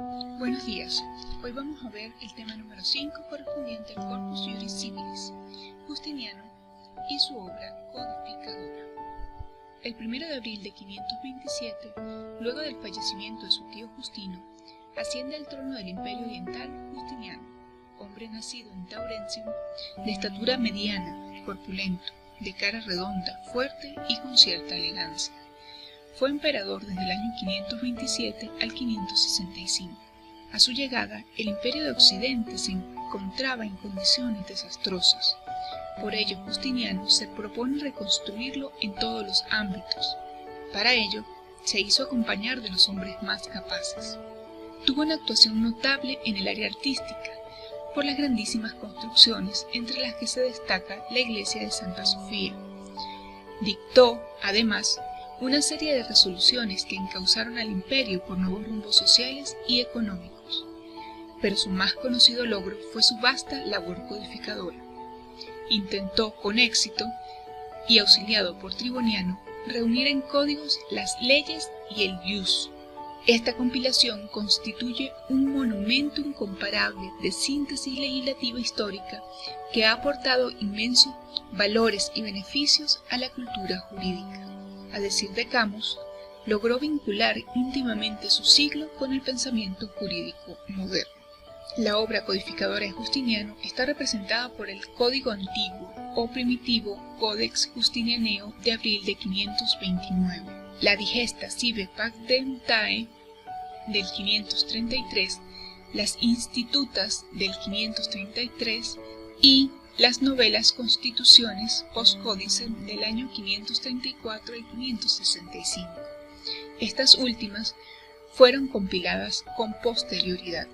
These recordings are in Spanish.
Buenos días. Hoy vamos a ver el tema número 5 correspondiente al Corpus Juris Civilis, Justiniano y su obra codificadora. El 1 de abril de 527, luego del fallecimiento de su tío Justino, asciende al trono del Imperio Oriental Justiniano, hombre nacido en Taurentium, de estatura mediana, corpulento, de cara redonda, fuerte y con cierta elegancia. Fue emperador desde el año 527 al 565. A su llegada, el Imperio de Occidente se encontraba en condiciones desastrosas. Por ello, Justiniano se propone reconstruirlo en todos los ámbitos. Para ello, se hizo acompañar de los hombres más capaces. Tuvo una actuación notable en el área artística, por las grandísimas construcciones entre las que se destaca la iglesia de Santa Sofía. Dictó, además, una serie de resoluciones que encauzaron al imperio por nuevos rumbos sociales y económicos. Pero su más conocido logro fue su vasta labor codificadora. Intentó con éxito, y auxiliado por Triboniano, reunir en códigos las leyes y el ius. Esta compilación constituye un monumento incomparable de síntesis legislativa histórica que ha aportado inmensos valores y beneficios a la cultura jurídica. A decir de Camus, logró vincular íntimamente su siglo con el pensamiento jurídico moderno. La obra codificadora de Justiniano está representada por el Código Antiguo o primitivo Codex Justinianeo de abril de 529, la Digesta Sive Pactemtae del 533, las Institutas del 533 y las novelas Constituciones post-códice del año 534 y 565. Estas últimas fueron compiladas con posterioridad.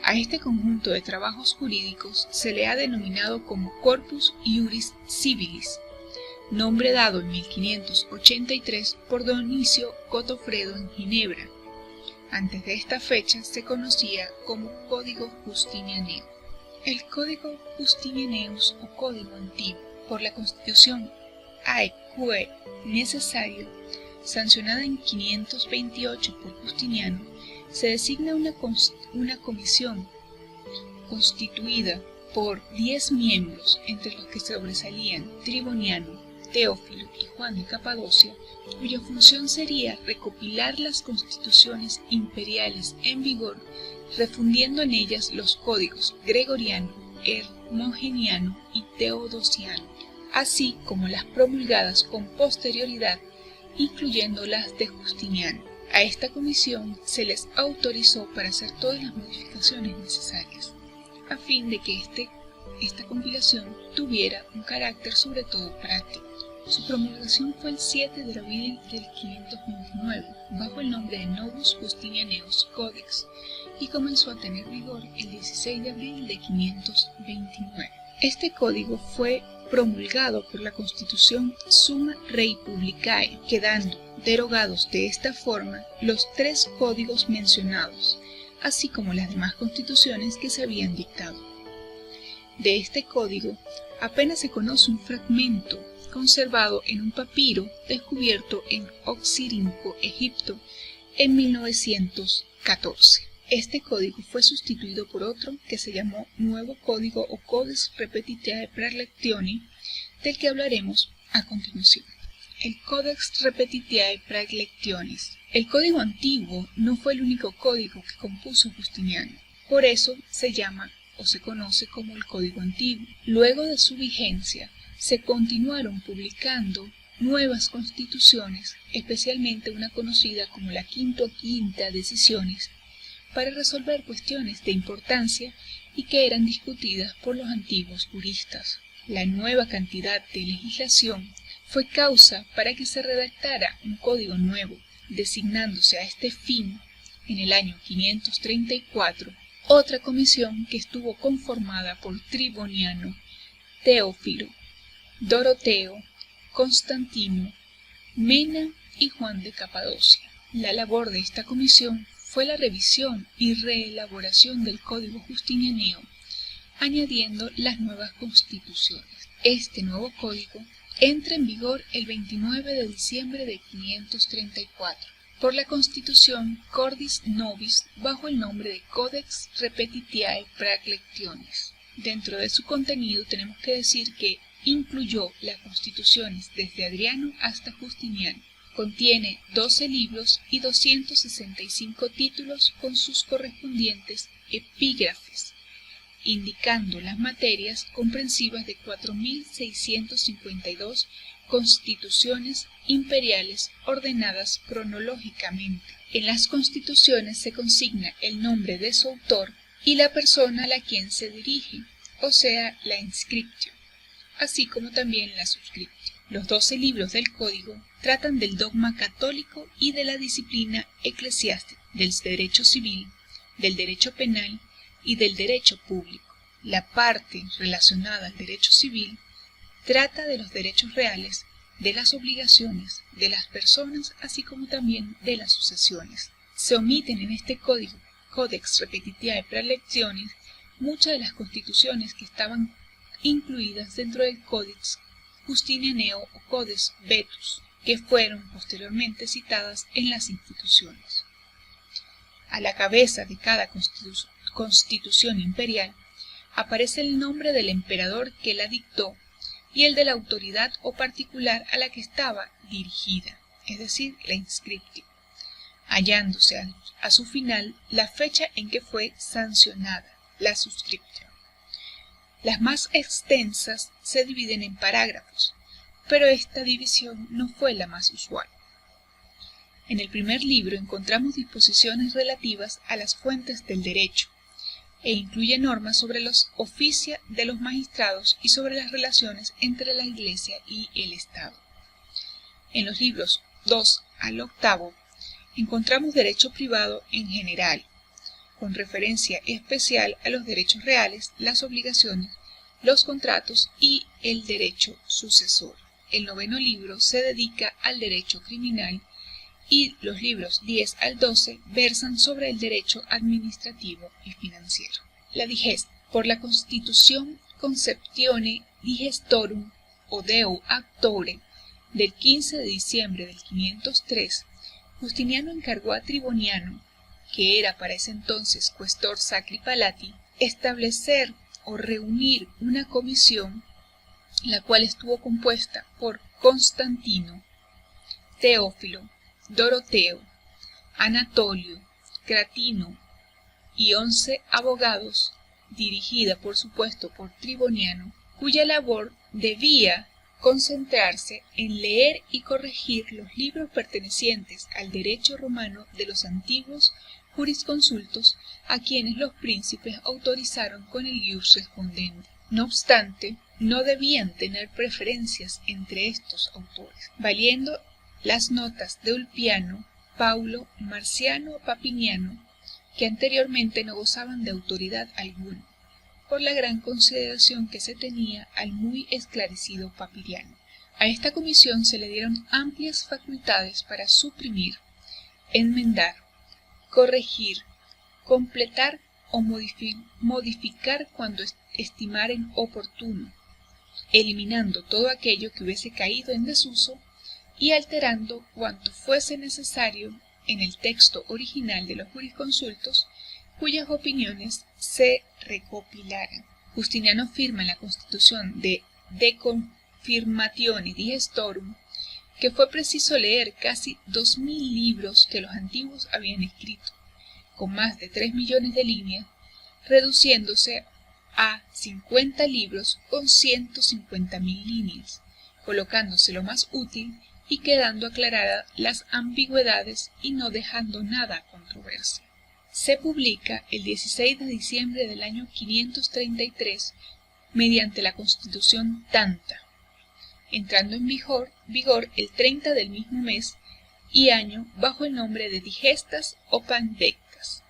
A este conjunto de trabajos jurídicos se le ha denominado como Corpus Juris Civilis, nombre dado en 1583 por Dionisio Gotofredo en Ginebra. Antes de esta fecha se conocía como Código Justinianeo. El Código Justinianeus o Código Antiguo, por la Constitución Aequo Necessario, sancionada en 528 por Justiniano, se designa una comisión constituida por 10 miembros, entre los que sobresalían Triboniano, Teófilo y Juan de Capadocia, cuya función sería recopilar las constituciones imperiales en vigor, refundiendo en ellas los códigos gregoriano, hermogeniano y teodosiano, así como las promulgadas con posterioridad, incluyendo las de Justiniano. A esta comisión se les autorizó para hacer todas las modificaciones necesarias, a fin de que esta compilación tuviera un carácter sobre todo práctico. Su promulgación fue el 7 de abril del 529, bajo el nombre de Novus Justinianeus Codex, y comenzó a tener vigor el 16 de abril de 529. Este código fue promulgado por la Constitución Summa Rei Publicae, quedando derogados de esta forma los 3 códigos mencionados, así como las demás constituciones que se habían dictado. De este código apenas se conoce un fragmento conservado en un papiro descubierto en Oxirrinco, Egipto, en 1914. Este código fue sustituido por otro que se llamó Nuevo Código o Codex Repetitiae Praelectioni, del que hablaremos a continuación. El Codex Repetitiae Praelectionis. El código antiguo no fue el único código que compuso Justiniano, por eso se llama o se conoce como el Código Antiguo. Luego de su vigencia, se continuaron publicando nuevas constituciones, especialmente una conocida como la Quinta Decisiones, para resolver cuestiones de importancia y que eran discutidas por los antiguos juristas. La nueva cantidad de legislación fue causa para que se redactara un código nuevo, designándose a este fin, en el año 534, otra comisión que estuvo conformada por Triboniano, Teófilo, Doroteo, Constantino, Mena y Juan de Capadocia. La labor de esta comisión fue la revisión y reelaboración del Código Justinianeo, añadiendo las nuevas constituciones. Este nuevo código entra en vigor el 29 de diciembre de 534. por la Constitución Cordis Nobis bajo el nombre de Codex Repetitiae Praelectiones. Dentro de su contenido tenemos que decir que incluyó las constituciones desde Adriano hasta Justiniano. Contiene 12 libros y 265 títulos con sus correspondientes epígrafes, indicando las materias comprensivas de 4.652 constituciones imperiales ordenadas cronológicamente. En las constituciones se consigna el nombre de su autor y la persona a la quien se dirige, o sea, la inscriptio, así como también la suscriptio. Los 12 libros del Código tratan del dogma católico y de la disciplina eclesiástica, del derecho civil, del derecho penal y del derecho público. La parte relacionada al derecho civil trata de los derechos reales, de las obligaciones de las personas, así como también de las sucesiones. Se omiten en este código, Codex Repetitiae Praelectiones, muchas de las constituciones que estaban incluidas dentro del Codex Justinianeo o Codex Vetus, que fueron posteriormente citadas en las instituciones. A la cabeza de cada constitución imperial aparece el nombre del emperador que la dictó y el de la autoridad o particular a la que estaba dirigida, es decir, la inscriptio, hallándose a su final la fecha en que fue sancionada, la suscriptio. Las más extensas se dividen en parágrafos, pero esta división no fue la más usual. En el primer libro encontramos disposiciones relativas a las fuentes del derecho, e incluye normas sobre los oficia de los magistrados y sobre las relaciones entre la Iglesia y el Estado. En los libros 2 al 8 encontramos derecho privado en general, con referencia especial a los derechos reales, las obligaciones, los contratos y el derecho sucesor. El 9º libro se dedica al derecho criminal y los libros 10 al 12 versan sobre el derecho administrativo y financiero. La digesta. Por la Constitución Conceptione Digestorum o Deo Actore del 15 de diciembre del 503, Justiniano encargó a Triboniano, que era para ese entonces cuestor Sacri Palatii, establecer o reunir una comisión, la cual estuvo compuesta por Constantino, Teófilo, Doroteo, Anatolio, Cratino y 11 abogados, dirigida por supuesto por Triboniano, cuya labor debía concentrarse en leer y corregir los libros pertenecientes al derecho romano de los antiguos jurisconsultos, a quienes los príncipes autorizaron con el ius respondende. No obstante, no debían tener preferencias entre estos autores, valiendo las notas de Ulpiano, Paulo, Marciano, Papiniano, que anteriormente no gozaban de autoridad alguna, por la gran consideración que se tenía al muy esclarecido Papiriano. A esta comisión se le dieron amplias facultades para suprimir, enmendar, corregir, completar o modificar cuando estimaren oportuno, eliminando todo aquello que hubiese caído en desuso y alterando cuanto fuese necesario en el texto original de los jurisconsultos, cuyas opiniones se recopilaran. Justiniano afirma en la Constitución de Confirmatione Digestorum que fue preciso leer casi 2000 libros que los antiguos habían escrito, con más de 3 millones de líneas, reduciéndose a 50 libros con 150.000 líneas, colocándose lo más útil y quedando aclaradas las ambigüedades y no dejando nada a controversia. Se publica el 16 de diciembre del año 533 mediante la Constitución Tanta, entrando en vigor el 30 del mismo mes y año bajo el nombre de digestas o pandectas.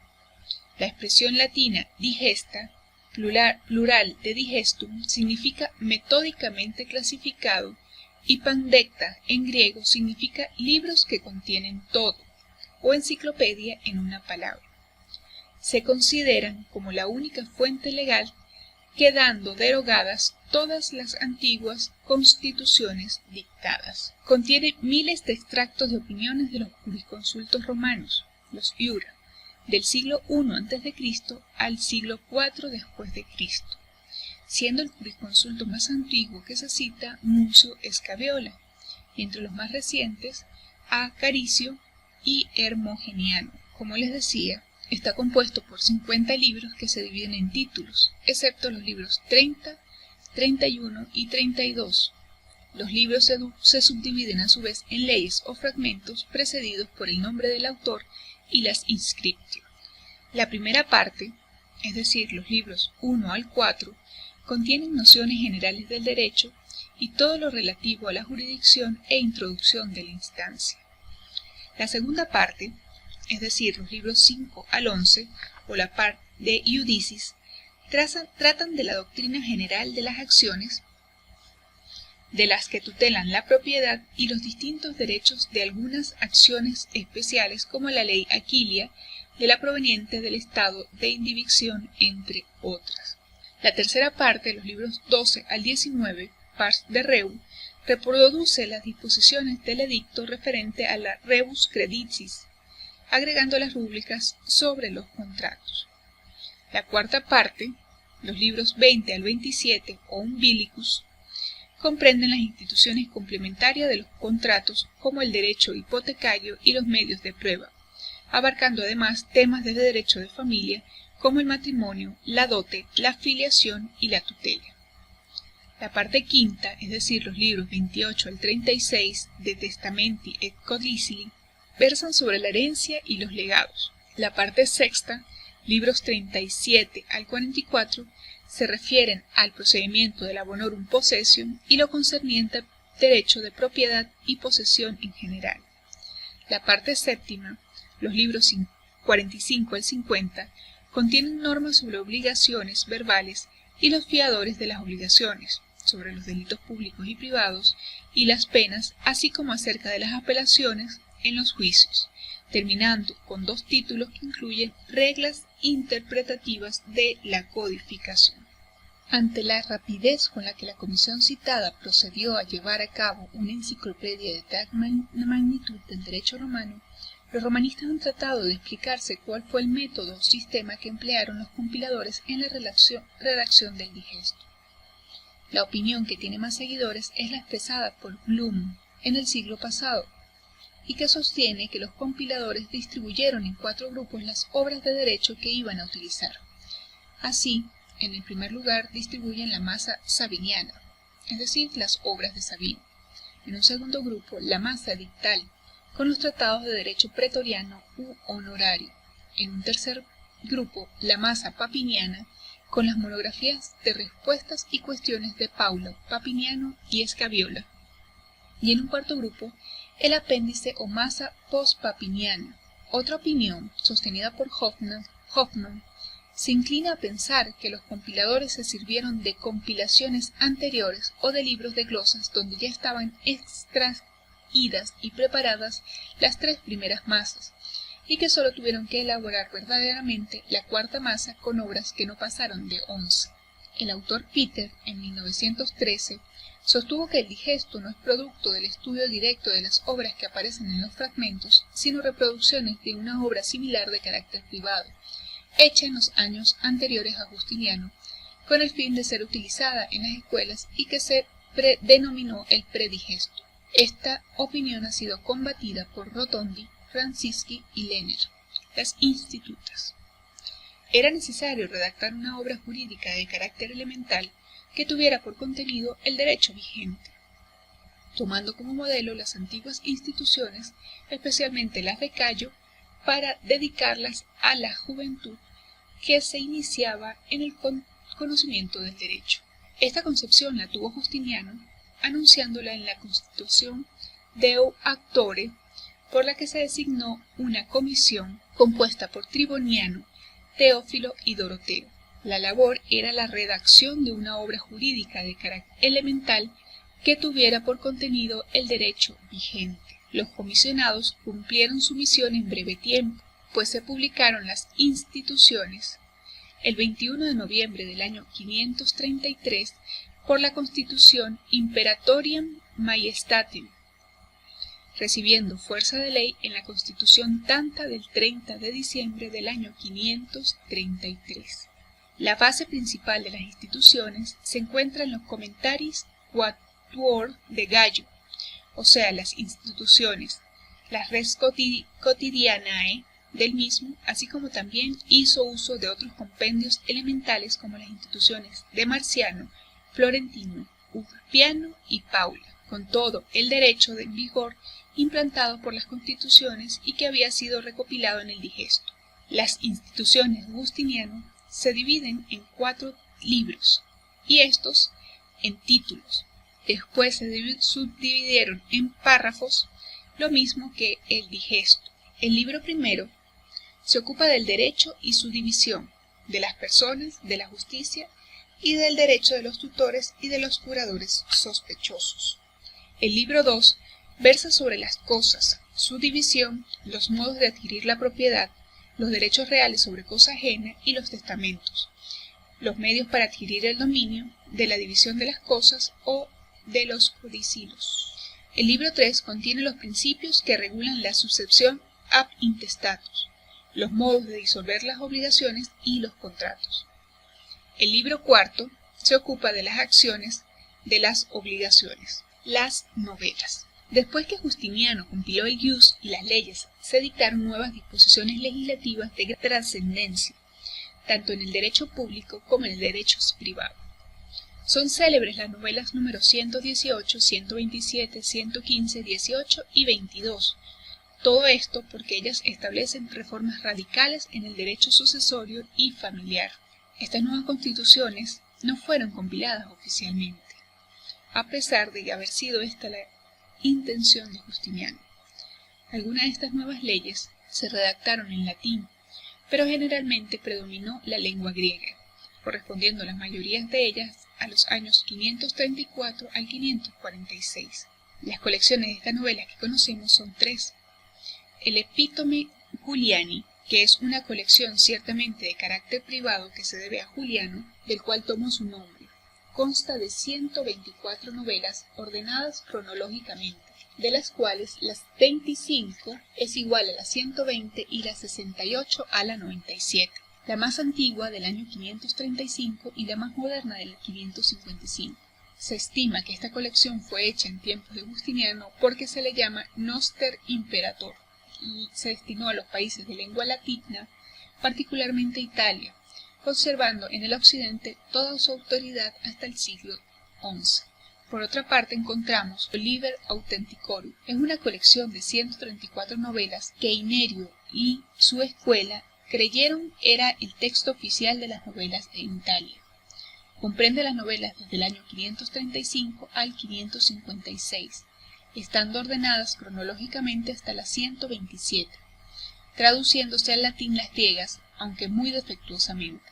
La expresión latina digesta, plural de digestum, significa metódicamente clasificado, y pandecta en griego significa libros que contienen todo, o enciclopedia en una palabra. Se consideran como la única fuente legal quedando derogadas todas las antiguas constituciones dictadas. Contiene miles de extractos de opiniones de los jurisconsultos romanos, los iura, del siglo I a.C. al siglo IV después de Cristo, siendo el jurisconsulto más antiguo que se cita Muncio Escabiola, y entre los más recientes a Caricio y Hermogeniano. Como les decía, está compuesto por 50 libros que se dividen en títulos, excepto los libros 30, 31 y 32. Los libros se subdividen a su vez en leyes o fragmentos precedidos por el nombre del autor y las inscriptio. La primera parte, es decir, los libros 1 al 4, contienen nociones generales del derecho y todo lo relativo a la jurisdicción e introducción de la instancia. La segunda parte, es decir, los libros 5 al 11, o la parte de Iudicis, tratan de la doctrina general de las acciones, de las que tutelan la propiedad y los distintos derechos de algunas acciones especiales como la ley Aquilia, de la proveniente del estado de indivisión, entre otras. La tercera parte, los libros 12 al 19, Pars de Reu, reproduce las disposiciones del edicto referente a la rebus creditis, agregando las rúbricas sobre los contratos. La cuarta parte, los libros 20 al 27 o umbilicus, comprenden las instituciones complementarias de los contratos como el derecho hipotecario y los medios de prueba, abarcando además temas de derecho de familia como el matrimonio, la dote, la filiación y la tutela. La parte quinta, es decir, los libros 28 al 36 de Testamenti et Codicili, versan sobre la herencia y los legados. La parte sexta, libros 37 al 44, se refieren al procedimiento de la bonorum possession y lo concerniente al derecho de propiedad y posesión en general. La parte séptima, los libros 45 al 50, contienen normas sobre obligaciones verbales y los fiadores de las obligaciones, sobre los delitos públicos y privados y las penas, así como acerca de las apelaciones en los juicios, terminando con dos títulos que incluyen reglas interpretativas de la codificación. Ante la rapidez con la que la comisión citada procedió a llevar a cabo una enciclopedia de tal magnitud del derecho romano, los romanistas han tratado de explicarse cuál fue el método o sistema que emplearon los compiladores en la redacción del digesto. La opinión que tiene más seguidores es la expresada por Blum en el siglo pasado, y que sostiene que los compiladores distribuyeron en 4 grupos las obras de derecho que iban a utilizar. Así, en el primer lugar distribuyen la masa sabiniana, es decir, las obras de Sabino. En un segundo grupo, la masa dictal, con los tratados de derecho pretoriano u honorario. En un tercer grupo, la masa papiniana, con las monografías de respuestas y cuestiones de Paulo, Papiniano y Escabiola. Y en un cuarto grupo, el apéndice o masa postpapiniana. Otra opinión, sostenida por Hoffman, se inclina a pensar que los compiladores se sirvieron de compilaciones anteriores o de libros de glosas donde ya estaban extraídas y preparadas las 3 primeras masas, y que solo tuvieron que elaborar verdaderamente la cuarta masa con obras que no pasaron de 11. El autor Peter, en 1913, sostuvo que el digesto no es producto del estudio directo de las obras que aparecen en los fragmentos, sino reproducciones de una obra similar de carácter privado, hecha en los años anteriores a Justiniano, con el fin de ser utilizada en las escuelas y que se denominó el predigesto. Esta opinión ha sido combatida por Rotondi, Francisci y Lenner, las institutas. Era necesario redactar una obra jurídica de carácter elemental que tuviera por contenido el derecho vigente, tomando como modelo las antiguas instituciones, especialmente las de Cayo, para dedicarlas a la juventud que se iniciaba en el conocimiento del derecho. Esta concepción la tuvo Justiniano, anunciándola en la Constitución Deu Actore, por la que se designó una comisión compuesta por Triboniano, Teófilo y Doroteo. La labor era la redacción de una obra jurídica de carácter elemental que tuviera por contenido el derecho vigente. Los comisionados cumplieron su misión en breve tiempo, pues se publicaron las instituciones, el 21 de noviembre del año 533 por la Constitución Imperatoriam Majestatem, recibiendo fuerza de ley en la Constitución Tanta del 30 de diciembre del año 533. La base principal de las instituciones se encuentra en los Commentaris Quatuor de Gallo, o sea, las instituciones, las res quotidianae del mismo, así como también hizo uso de otros compendios elementales como las instituciones de Marciano, Florentino, Urbiano y Paula, con todo el derecho en vigor implantado por las constituciones y que había sido recopilado en el Digesto. Las instituciones de Justiniano se dividen en 4 libros, y estos en títulos. Después se subdividieron en párrafos, lo mismo que el Digesto. El libro primero se ocupa del derecho y su división, de las personas, de la justicia y del derecho de los tutores y de los curadores sospechosos. El libro 2 versa sobre las cosas, su división, los modos de adquirir la propiedad, los derechos reales sobre cosa ajena y los testamentos, los medios para adquirir el dominio, de la división de las cosas o de los codicilios. El libro 3 contiene los principios que regulan la sucesión ab intestatus, los modos de disolver las obligaciones y los contratos. El libro 4 se ocupa de las acciones de las obligaciones. Las novelas. Después que Justiniano compiló el Ius y las leyes, se dictaron nuevas disposiciones legislativas de trascendencia, tanto en el derecho público como en el derecho privado. Son célebres las novelas número 118, 127, 115, 18 y 22. Todo esto porque ellas establecen reformas radicales en el derecho sucesorio y familiar. Estas nuevas constituciones no fueron compiladas oficialmente, a pesar de haber sido esta la intención de Justiniano. Algunas de estas nuevas leyes se redactaron en latín, pero generalmente predominó la lengua griega, correspondiendo las mayorías de ellas a los años 534 al 546. Las colecciones de estas novelas que conocemos son 3. El Epítome Juliani, que es una colección ciertamente de carácter privado que se debe a Juliano, del cual tomó su nombre. Consta de 124 novelas ordenadas cronológicamente, de las cuales las 25 es igual a la 120 y la 68 a la 97. La más antigua del año 535 y la más moderna del 555. Se estima que esta colección fue hecha en tiempos de Justiniano porque se le llama Noster Imperator y se destinó a los países de lengua latina, particularmente Italia, conservando en el occidente toda su autoridad hasta el siglo XI. Por otra parte encontramos Liber Authenticorum, es una colección de 134 novelas que Inerio y su escuela creyeron era el texto oficial de las novelas en Italia. Comprende las novelas desde el año 535 al 556, estando ordenadas cronológicamente hasta la 127, traduciéndose al latín las griegas, aunque muy defectuosamente.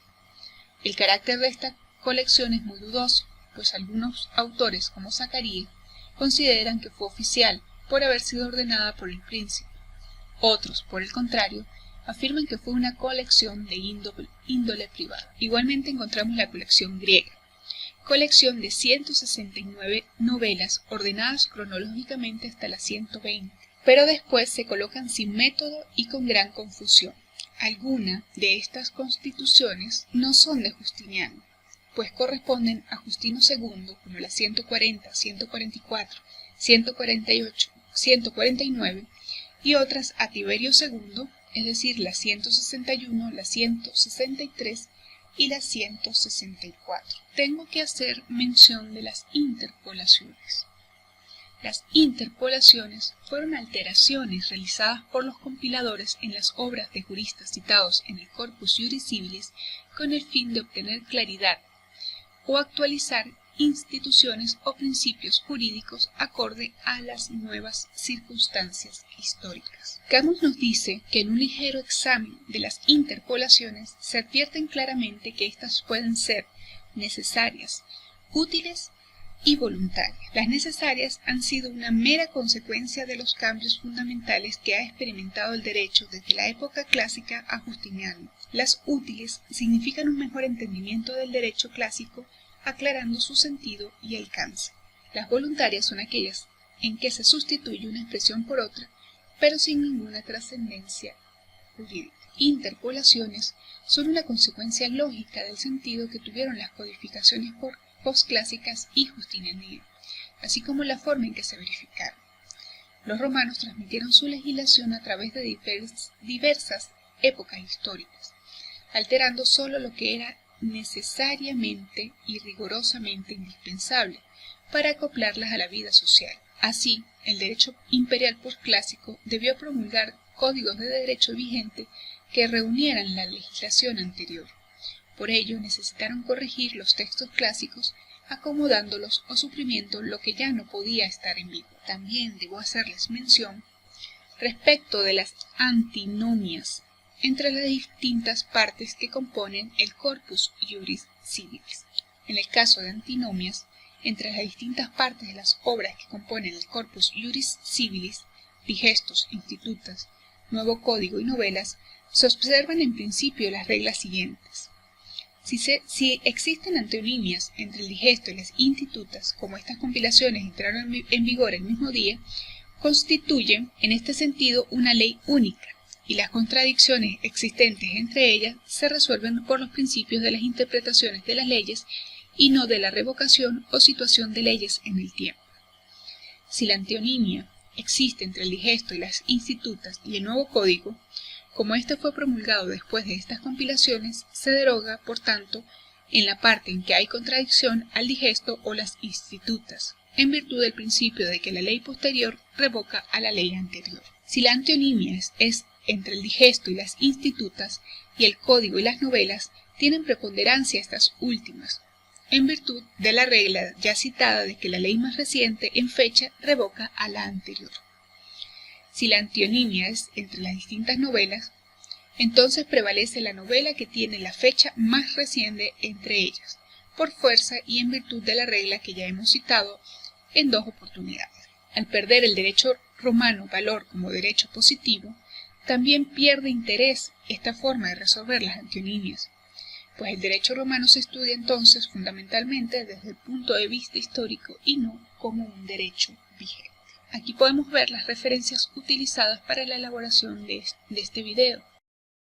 El carácter de esta colección es muy dudoso, pues algunos autores, como Zacarías, consideran que fue oficial por haber sido ordenada por el príncipe. Otros, por el contrario, afirman que fue una colección de índole privada. Igualmente encontramos la colección griega, colección de 169 novelas ordenadas cronológicamente hasta la 120, pero después se colocan sin método y con gran confusión. Algunas de estas constituciones no son de Justiniano, pues corresponden a Justino II, como la 140, 144, 148, 149, y otras a Tiberio II, es decir, la 161, la 163 y la 164. Tengo que hacer mención de las interpolaciones. Las interpolaciones fueron alteraciones realizadas por los compiladores en las obras de juristas citados en el Corpus Juris Civilis con el fin de obtener claridad o actualizar instituciones o principios jurídicos acorde a las nuevas circunstancias históricas. Camus nos dice que en un ligero examen de las interpolaciones se advierten claramente que éstas pueden ser necesarias, útiles y voluntarias. Las necesarias han sido una mera consecuencia de los cambios fundamentales que ha experimentado el derecho desde la época clásica a Justiniano, Las útiles significan un mejor entendimiento del derecho clásico, aclarando su sentido y alcance. Las voluntarias son aquellas en que se sustituye una expresión por otra, pero sin ninguna trascendencia jurídica. Interpolaciones son una consecuencia lógica del sentido que tuvieron las codificaciones posclásicas y justinianas, así como la forma en que se verificaron. Los romanos transmitieron su legislación a través de diversas épocas históricas, alterando solo lo que era necesariamente y rigurosamente indispensable para acoplarlas a la vida social. Así, el derecho imperial posclásico debió promulgar códigos de derecho vigente que reunieran la legislación anterior. Por ello, necesitaron corregir los textos clásicos, acomodándolos o suprimiendo lo que ya no podía estar en vigor. También debo hacerles mención respecto de las antinomias entre las distintas partes que componen el corpus iuris civilis. En el caso de antinomias, entre las distintas partes de las obras que componen el corpus iuris civilis, digestos, institutas, nuevo código y novelas, se observan en principio las reglas siguientes. Si existen antonimias entre el digesto y las institutas, como estas compilaciones entraron en vigor el mismo día, constituyen en este sentido una ley única, y las contradicciones existentes entre ellas se resuelven por los principios de las interpretaciones de las leyes y no de la revocación o situación de leyes en el tiempo. Si la antonimia existe entre el digesto y las institutas y el nuevo código, como este fue promulgado después de estas compilaciones, se deroga, por tanto, en la parte en que hay contradicción al digesto o las institutas, en virtud del principio de que la ley posterior revoca a la ley anterior. Si la antonimia es entre el digesto y las institutas, y el código y las novelas, tienen preponderancia estas últimas, en virtud de la regla ya citada de que la ley más reciente en fecha revoca a la anterior. Si la antonimia es entre las distintas novelas, entonces prevalece la novela que tiene la fecha más reciente entre ellas, por fuerza y en virtud de la regla que ya hemos citado en 2 oportunidades. Al perder el derecho romano valor como derecho positivo, también pierde interés esta forma de resolver las antonimias, pues el derecho romano se estudia entonces fundamentalmente desde el punto de vista histórico y no como un derecho vigente. Aquí podemos ver las referencias utilizadas para la elaboración de este video.